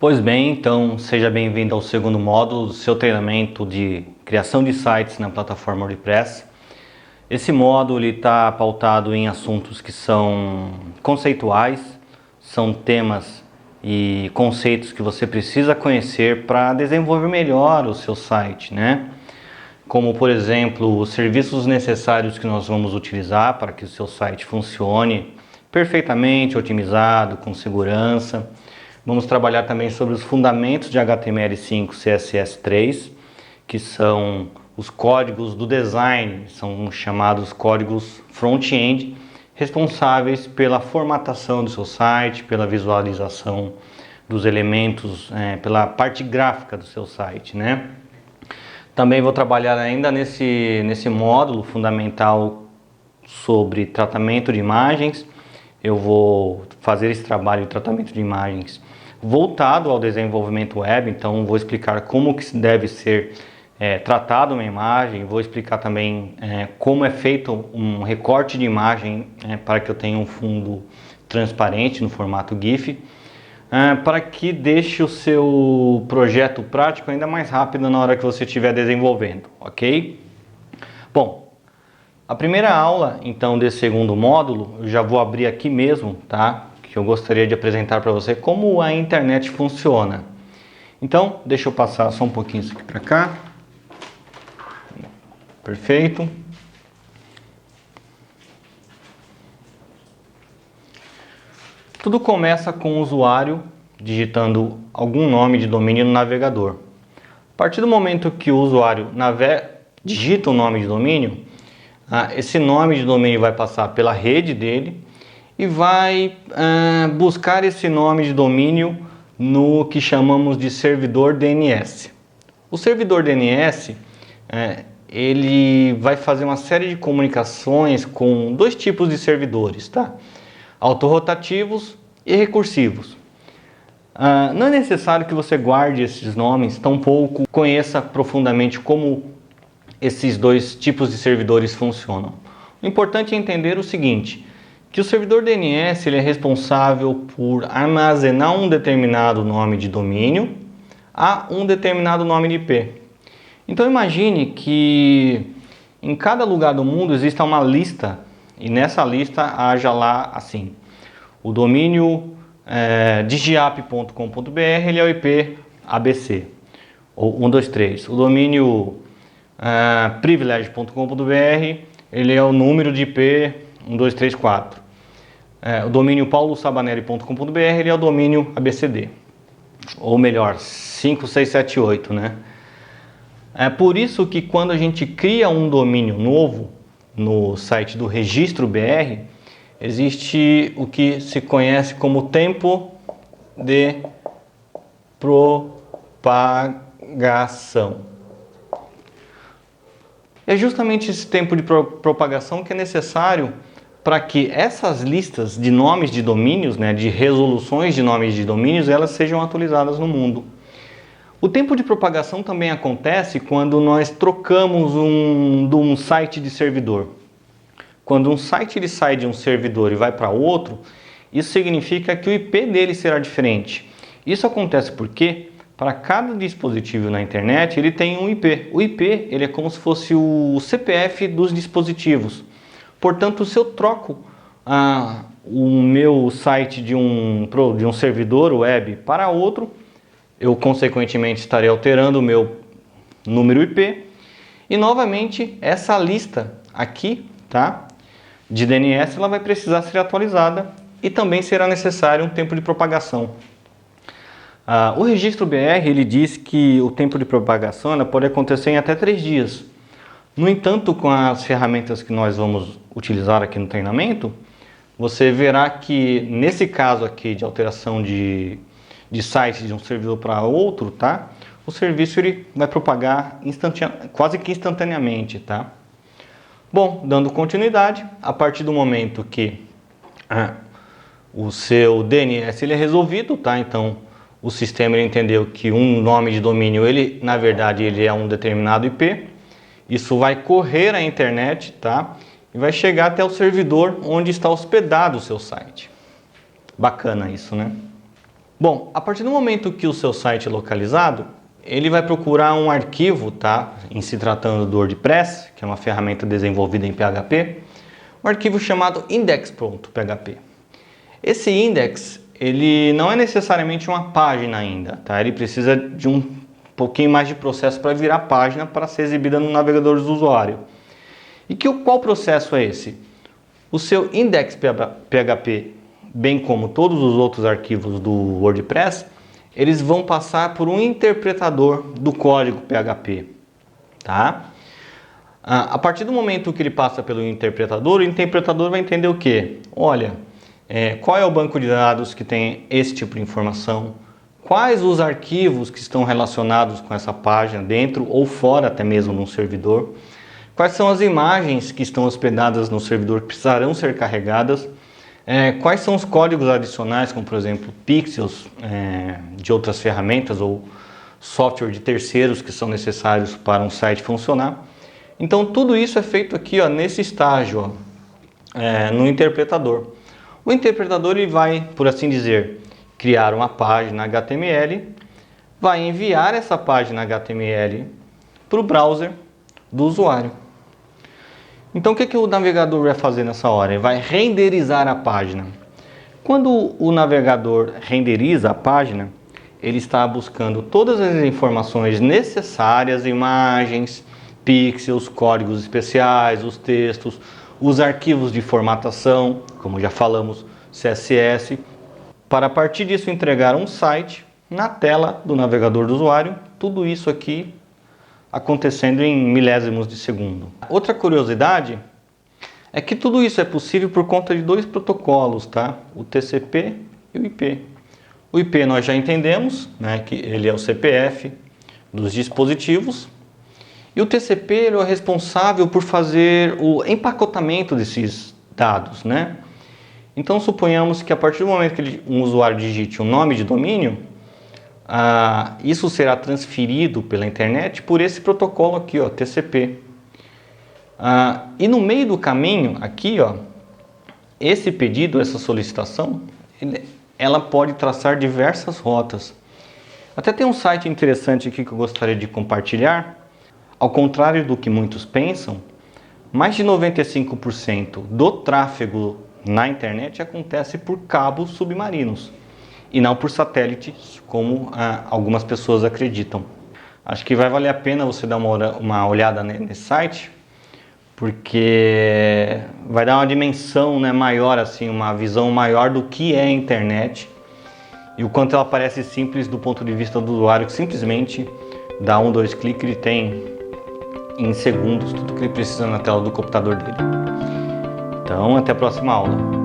Pois bem, então seja bem-vindo ao segundo módulo do seu treinamento de criação de sites na plataforma WordPress. Esse módulo está pautado em assuntos que são conceituais, são temas e conceitos que você precisa conhecer para desenvolver melhor o seu site, né? Como, por exemplo, os serviços necessários que nós vamos utilizar para que o seu site funcione perfeitamente, otimizado, com segurança. Vamos trabalhar também sobre os fundamentos de HTML5 e CSS3, que são os códigos do design, são chamados códigos front-end, responsáveis pela formatação do seu site, pela visualização dos elementos, pela parte gráfica do seu site, né? Também vou trabalhar ainda nesse módulo fundamental sobre tratamento de imagens. Eu vou fazer esse trabalho de tratamento de imagens voltado ao desenvolvimento web, então vou explicar como que deve ser tratado uma imagem, vou explicar também como é feito um recorte de imagem para que eu tenha um fundo transparente no formato GIF, para que deixe o seu projeto prático ainda mais rápido na hora que você estiver desenvolvendo, ok? Bom, a primeira aula, então, desse segundo módulo, eu já vou abrir aqui mesmo, tá? Que eu gostaria de apresentar para você como a internet funciona. Então, deixa eu passar só um pouquinho isso aqui para cá. Perfeito. Tudo começa com o usuário digitando algum nome de domínio no navegador. A partir do momento que o usuário digita o nome de domínio, esse nome de domínio vai passar pela rede dele e vai buscar esse nome de domínio no que chamamos de servidor DNS. O servidor DNS ele vai fazer uma série de comunicações com dois tipos de servidores, tá? Autorrotativos e recursivos. Não é necessário que você guarde esses nomes, tampouco conheça profundamente como esses dois tipos de servidores funcionam. O importante é entender o seguinte, que o servidor DNS ele é responsável por armazenar um determinado nome de domínio a um determinado nome de IP. Então imagine que em cada lugar do mundo exista uma lista e nessa lista haja lá assim, o domínio digiap.com.br ele é o IP ABC, ou 123. O domínio privilege.com.br ele é o número de IP 1234. O domínio paulosabanelli.com.br ele é o domínio ABCD, ou melhor, 5678, né? É por isso que quando a gente cria um domínio novo no site do Registro BR, existe o que se conhece como tempo de propagação. É justamente esse tempo de propagação que é necessário para que essas listas de nomes de domínios, né, de resoluções de nomes de domínios, elas sejam atualizadas no mundo. O tempo de propagação também acontece quando nós trocamos de um site de servidor. Quando um site ele sai de um servidor e vai para outro, isso significa que o IP dele será diferente. Isso acontece porque para cada dispositivo na internet ele tem um IP. O IP ele é como se fosse o CPF dos dispositivos. Portanto, se eu troco o meu site de um servidor web para outro, eu consequentemente estarei alterando o meu número IP e novamente essa lista aqui, tá, de DNS ela vai precisar ser atualizada e também será necessário um tempo de propagação. O registro BR ele diz que o tempo de propagação ela pode acontecer em até 3 dias. No entanto, com as ferramentas que nós vamos utilizar aqui no treinamento, você verá que nesse caso aqui de alteração de site de um servidor para outro, tá? O serviço ele vai propagar quase que instantaneamente, tá? Bom, dando continuidade, a partir do momento que o seu DNS ele é resolvido, tá? Então, o sistema ele entendeu que um nome de domínio, ele na verdade ele é um determinado IP. Isso vai correr a internet, tá? E vai chegar até o servidor onde está hospedado o seu site. Bacana isso, né? Bom, a partir do momento que o seu site é localizado, ele vai procurar um arquivo, tá? Em se tratando do WordPress, que é uma ferramenta desenvolvida em PHP, um arquivo chamado index.php. Esse index, ele não é necessariamente uma página ainda, tá? Ele precisa de um pouquinho mais de processo para virar página para ser exibida no navegador do usuário. E qual processo é esse? O seu index.php, bem como todos os outros arquivos do WordPress, eles vão passar por um interpretador do código PHP, tá? A partir do momento que ele passa pelo interpretador, o interpretador vai entender o quê? Olha, qual é o banco de dados que tem esse tipo de informação? Quais os arquivos que estão relacionados com essa página, dentro ou fora até mesmo no servidor? Quais são as imagens que estão hospedadas no servidor que precisarão ser carregadas? Quais são os códigos adicionais, como por exemplo pixels de outras ferramentas ou software de terceiros que são necessários para um site funcionar? Então tudo isso é feito aqui, ó, nesse estágio, ó, no interpretador. O interpretador ele vai, por assim dizer, criar uma página HTML, vai enviar essa página HTML para o browser do usuário. Então o que o navegador vai fazer nessa hora? Ele vai renderizar a página. Quando o navegador renderiza a página, ele está buscando todas as informações necessárias, imagens, pixels, códigos especiais, os textos, os arquivos de formatação, como já falamos, CSS, para a partir disso entregar um site na tela do navegador do usuário, tudo isso aqui acontecendo em milésimos de segundo. Outra curiosidade é que tudo isso é possível por conta de dois protocolos, tá? O TCP e o IP. O IP nós já entendemos, né, que ele é o CPF dos dispositivos, e o TCP ele é o responsável por fazer o empacotamento desses dados, né? Então suponhamos que a partir do momento que um usuário digite um nome de domínio, isso será transferido pela internet por esse protocolo aqui, ó, TCP. E no meio do caminho, aqui, ó, esse pedido, essa solicitação, ela pode traçar diversas rotas. Até tem um site interessante aqui que eu gostaria de compartilhar. Ao contrário do que muitos pensam, mais de 95% do tráfego na internet acontece por cabos submarinos e não por satélites, como algumas pessoas acreditam. Acho que vai valer a pena você dar uma olhada nesse site, porque vai dar uma dimensão, né, maior, assim, uma visão maior do que é a internet e o quanto ela parece simples do ponto de vista do usuário, que simplesmente dá 1, 2 cliques e tem em segundos tudo que ele precisa na tela do computador dele. Então, até a próxima aula.